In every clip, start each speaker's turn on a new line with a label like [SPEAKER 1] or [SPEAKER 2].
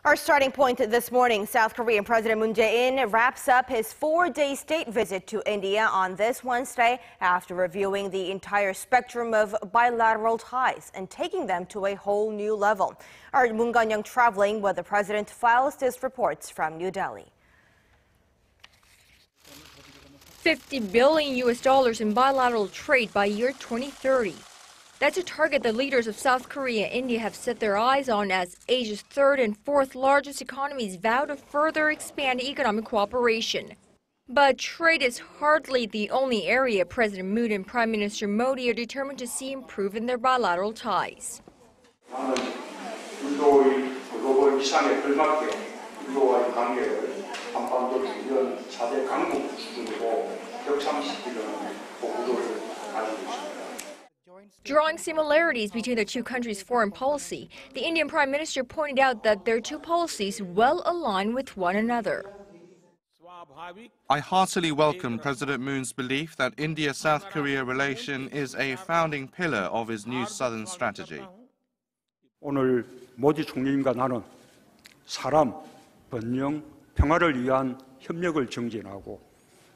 [SPEAKER 1] Our starting point this morning, South Korean President Moon Jae-in wraps up his 4-day state visit to India on this Wednesday after reviewing the entire spectrum of bilateral ties and taking them to a whole new level. Our Moon Connyoung traveling where the president files his reports from New Delhi.
[SPEAKER 2] $50 billion in bilateral trade by year 2030. That's a target the leaders of South Korea and India have set their eyes on as Asia's third and fourth largest economies vow to further expand economic cooperation. But trade is hardly the only area President Moon and Prime Minister Modi are determined to see improve in their bilateral ties. Drawing similarities between the two countries' foreign policy, the Indian Prime Minister pointed out that their two policies well align with one another.
[SPEAKER 3] I heartily welcome President Moon's belief that India-South Korea relation is a founding pillar of his new southern strategy.
[SPEAKER 4] 오늘 모디 총리님과 나는 사람, 번영, 평화를 위한 협력을 정진하고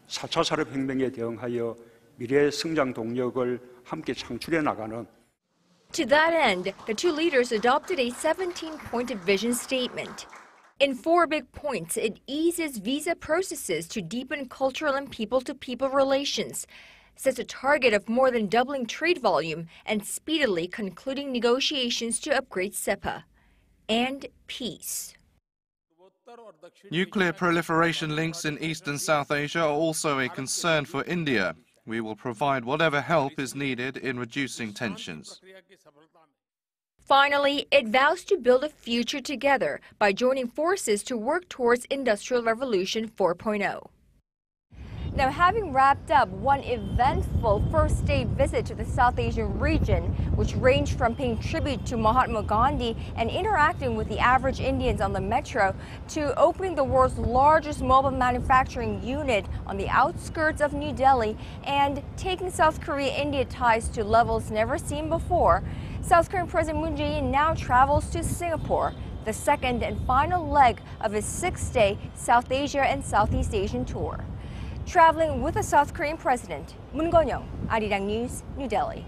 [SPEAKER 4] 4차 산업혁명에 대응하여 미래 성장 동력을 함께 창출해 나가는.
[SPEAKER 2] To that end, the two leaders adopted a 17-point vision statement. In 4 big points, it eases visa processes to deepen cultural and people-to-people relations, sets a target of more than doubling trade volume and speedily concluding negotiations to upgrade SEPA, and peace.
[SPEAKER 3] Nuclear proliferation links in East and South Asia are also a concern for India. We will provide whatever help is needed in reducing tensions.
[SPEAKER 2] Finally, it vows to build a future together by joining forces to work towards Industrial Revolution 4.0. Now, having wrapped up one eventful first state visit to the South Asian region, which ranged from paying tribute to Mahatma Gandhi and interacting with the average Indians on the metro, to opening the world's largest mobile manufacturing unit on the outskirts of New Delhi and taking South Korea-India ties to levels never seen before, South Korean President Moon Jae-in now travels to Singapore, the second and final leg of his 6-day South Asia and Southeast Asian tour. Traveling with the South Korean president, Moon Connyoung, Arirang News, New Delhi.